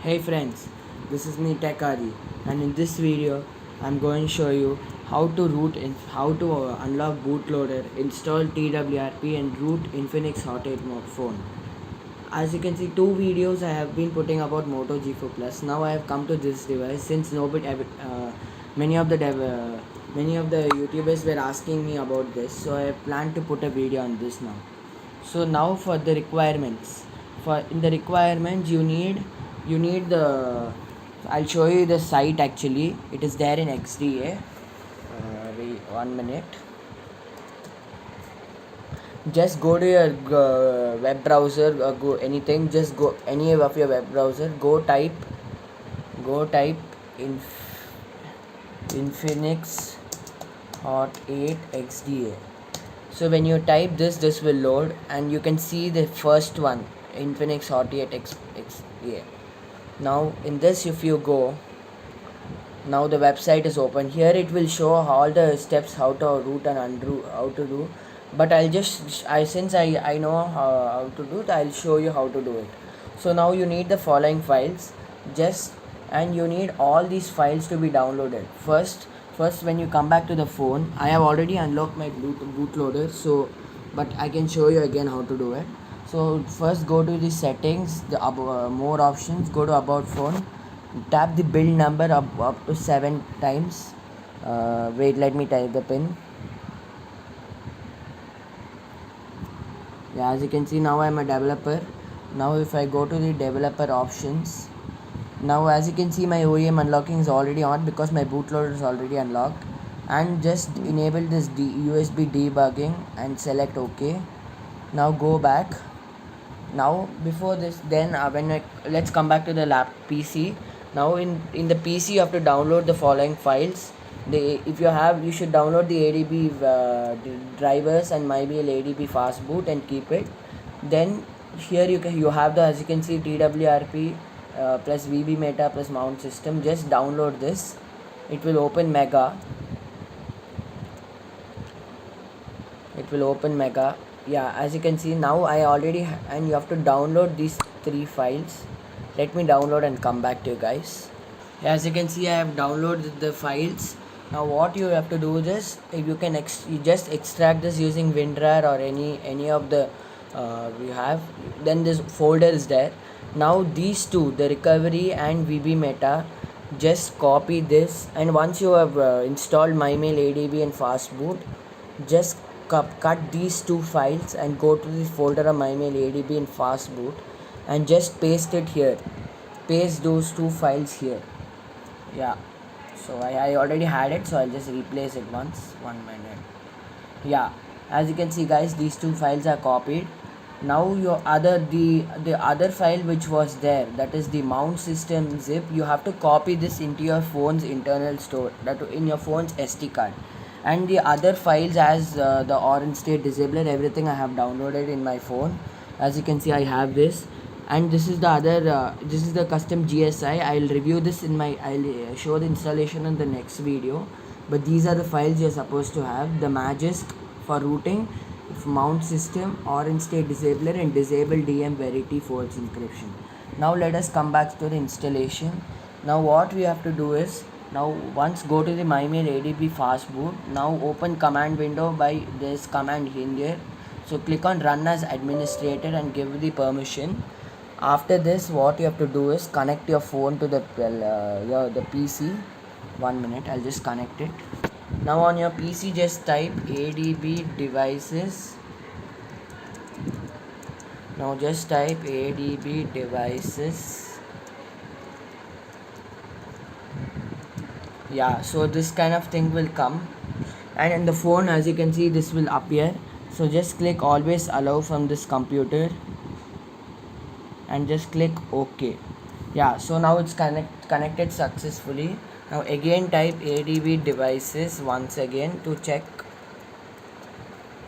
Hey friends, this is me Tech Adi, and in this video I'm going to show you how to how to unlock bootloader, install TWRP and root Infinix Hot 8 phone. As you can see, two videos I have been putting about Moto G4 Plus. Now I have come to this device since many of the many of the YouTubers were asking me about this, so I plan to put a video on this now. So now for the requirements. For in the requirements you need the, I'll show you the site. Actually it is there in XDA. Wait 1 minute. Just go to your web browser, go anything, just go any of your web browser, go type in Infinix Hot 8 XDA. So when you type this will load and you can see the first one, Infinix Hot 8 XDA. Now in this, if you go, now the website is open. Here it will show all the steps how to root and undo, how to do, but since I know how to do it, I'll show you how to do it. So now you need the following files, just and you need all these files to be downloaded. First when you come back to the phone, I have already unlocked my bootloader, so but I can show you again how to do it. So first go to the settings, the more options, go to about phone, tap the build number up to 7 times. Wait, let me type the pin. Yeah, as you can see, now I'm a developer. Now if I go to the developer options, now as you can see, my OEM unlocking is already on because my bootloader is already unlocked. And just enable this USB debugging and select OK. Now go back. Now before this, then let's come back to the PC. Now in the PC you have to download the following files. If you should download the ADB drivers and MyBL ADB fastboot and keep it. Then here you have the, as you can see, TWRP plus VB Meta plus mount system. Just download this. It will open Mega. Yeah, as you can see, now I already and you have to download these 3 files. Let me download and come back to you guys. As you can see, I have downloaded the files. Now what you have to do is, if you can you just extract this using WinRAR or any of the you have, then this folder is there. Now these two, the recovery and VB Meta, just copy this, and once you have installed MyMail ADB and fastboot, just cut these 2 files and go to the folder of MyMail ADB and fastboot and just paste it here. Paste those 2 files here. Yeah, so I already had it, so I'll just replace it once. 1 minute. Yeah, as you can see guys, these 2 files are copied. Now the other file which was there, that is the mount system zip, you have to copy this into your phone's internal store, that in your phone's SD card. And the other files, as the orange state disabler, everything I have downloaded in my phone. As you can see, I have this, and this is the other this is the custom GSI. I'll review this I'll show the installation in the next video, but these are the files you're supposed to have: the Magisk for rooting, mount system, orange state disabler, and disable DM Verity false encryption. Now let us come back to the installation. Now what we have to do is, now once go to the MyMail ADB fastboot. Now open command window by this command in here. So click on run as administrator and give the permission. After this, what you have to do is connect your phone to the PC. 1 minute, I'll just connect it. Now on your PC, just type ADB devices. Now just type ADB devices. Yeah, so this kind of thing will come, and in the phone, as you can see, this will appear. So just click always allow from this computer and just click OK. Yeah, so now it's connected successfully. Now again type ADB devices once again to check.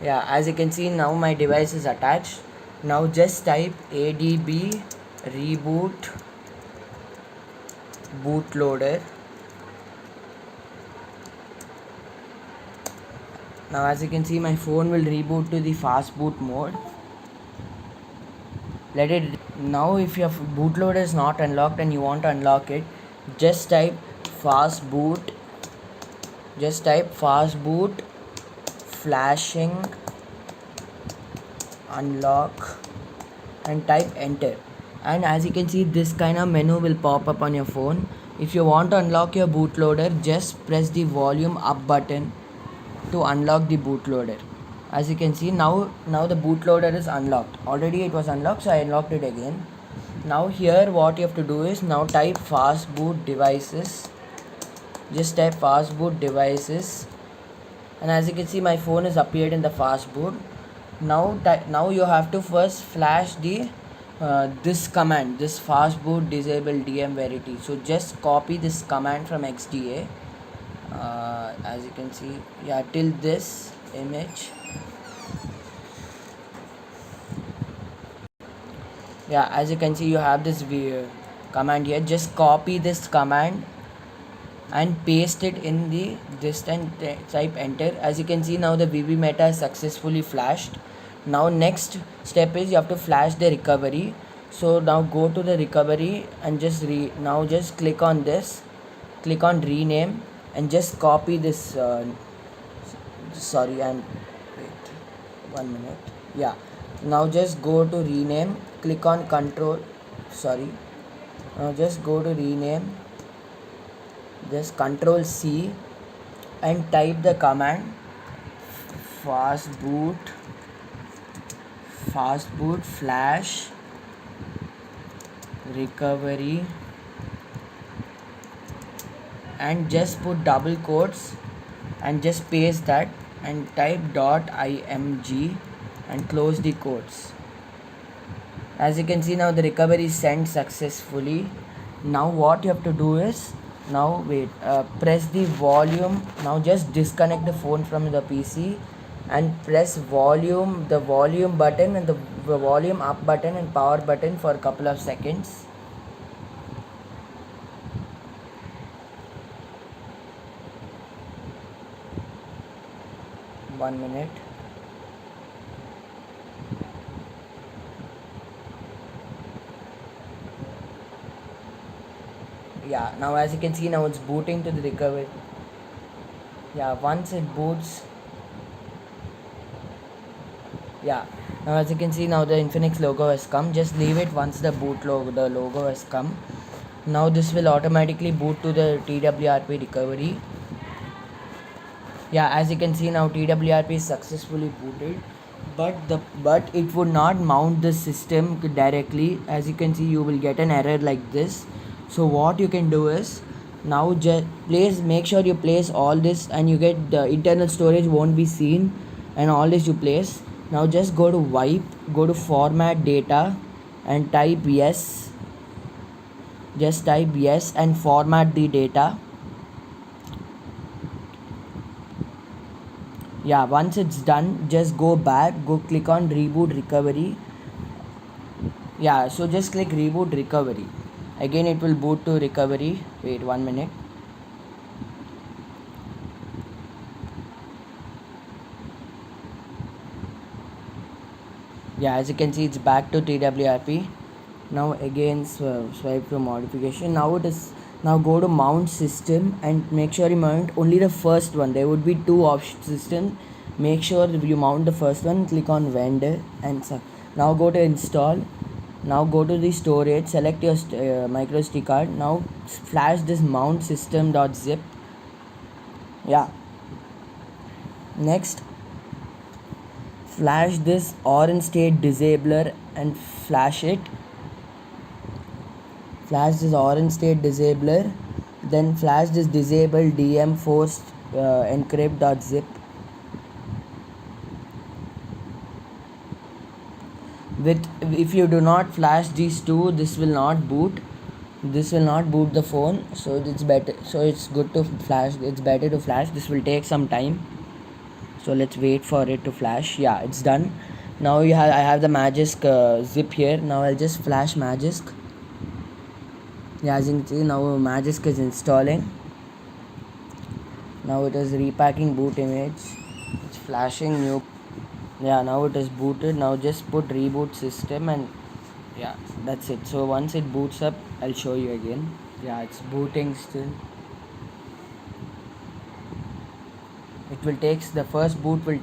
Yeah, as you can see, now my device is attached. Now just type ADB reboot bootloader. Now as you can see, my phone will reboot to the fast boot mode. Now if your bootloader is not unlocked and you want to unlock it, just type fast boot flashing unlock and type enter, and as you can see this kind of menu will pop up on your phone. If you want to unlock your bootloader, just press the volume up button to unlock the bootloader. As you can see, now the bootloader is unlocked. Already it was unlocked, so I unlocked it again. Now here what you have to do is now type fastboot devices. Just type fastboot devices, and as you can see my phone is appeared in the fastboot. Now you have to first flash the this command, this fastboot disable DM Verity. So just copy this command from XDA. As you can see, yeah, till this image. Yeah, as you can see you have this command here. Just copy this command and paste it in the this and type enter. As you can see now the VB Meta is successfully flashed. Now next step is you have to flash the recovery. So now go to the recovery and just just click on this, click on rename, and just copy this sorry, and wait 1 minute. Yeah, now just go to rename, click on control, sorry, now just go to rename, just control C and type the command fastboot flash recovery, and just put double quotes and just paste that and type .img and close the quotes. As you can see now the recovery is sent successfully. Now what you have to do is now press the volume. Now just disconnect the phone from the PC and press the volume button and the volume up button and power button for a couple of seconds. One minute. Yeah, now as you can see now it's booting to the recovery. Yeah, once it boots, yeah, now as you can see now the Infinix logo has come. Just leave it once the logo has come. Now this will automatically boot to the TWRP recovery. Yeah, as you can see now TWRP is successfully booted, but it would not mount the system directly. As you can see you will get an error like this. So what you can do is now just make sure you place all this, and you get the internal storage won't be seen, and all this you place. Now just go to wipe, go to format data and type yes. Just type yes and format the data. Yeah, once it's done, just go back, go click on reboot recovery. Yeah, so just click reboot recovery. Again it will boot to recovery. Wait 1 minute. Yeah, as you can see it's back to TWRP. Now again swipe to modification. Now go to mount system and make sure you mount only the first one. There would be two option system. Make sure you mount the first one. Click on vendor and now go to install. Now go to the storage, select your micro SD card. Now flash this mount system.zip. Yeah, next flash this orange state disabler and flash it. Flash this orange state disabler, then flash this disable DM forced encrypt.zip. If you do not flash these two, this will not boot the phone. So it's better, so it's good to flash, it's better to flash. This will take some time, so let's wait for it to flash. Yeah, it's done. Now I have the Magisk zip here. Now I'll just flash Magisk. Yeah, as you can see now Magisk is installing. Now it is repacking boot image. It's flashing new. Yeah, now it is booted. Now just put reboot system and Yeah, that's it. So once it boots up, I'll show you again. Yeah, it's booting still. It will takes the first boot will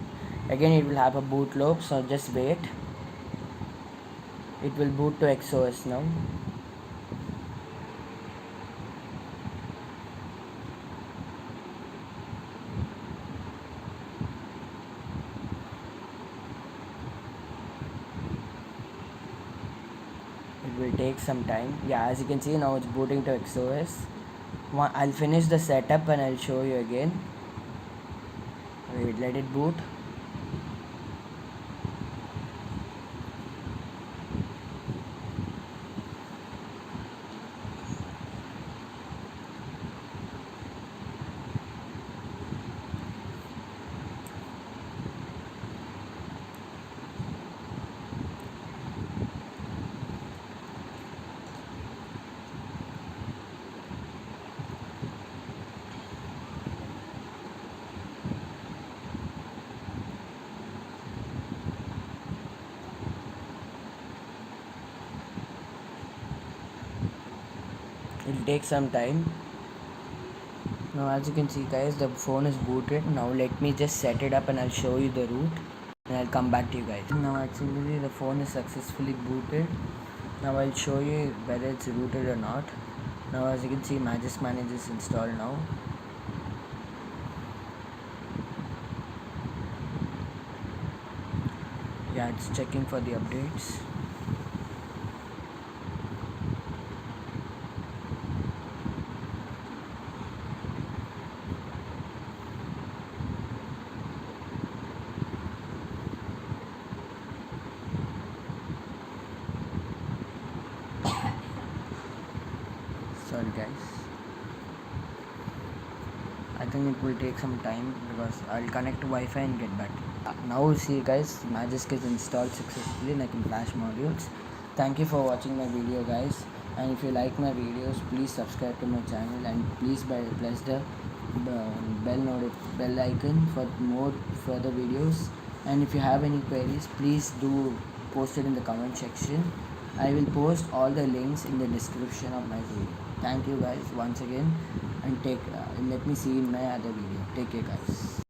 again it will have a boot loop, so just wait. It will boot to XOS now. It will take some time. Yeah, as you can see now it's booting to XOS. I'll finish the setup and I'll show you again. Wait, let it boot. It'll take some time. Now as you can see guys, the phone is booted. Now let me just set it up and I'll show you the root and I'll come back to you guys. Now actually the phone is successfully booted. Now I'll show you whether it's rooted or not. Now as you can see, Magis Manage is installed now. Yeah, it's checking for the updates. Sorry guys, I think it will take some time because I'll connect to Wi-Fi and get back. Now see guys, Magisk is installed successfully like in Flash modules. Thank you for watching my video guys, and if you like my videos, please subscribe to my channel and please press the bell icon for more further videos. And if you have any queries, please do post it in the comment section. I will post all the links in the description of my video. Thank you guys once again, and let me see you in my other video. Take care guys.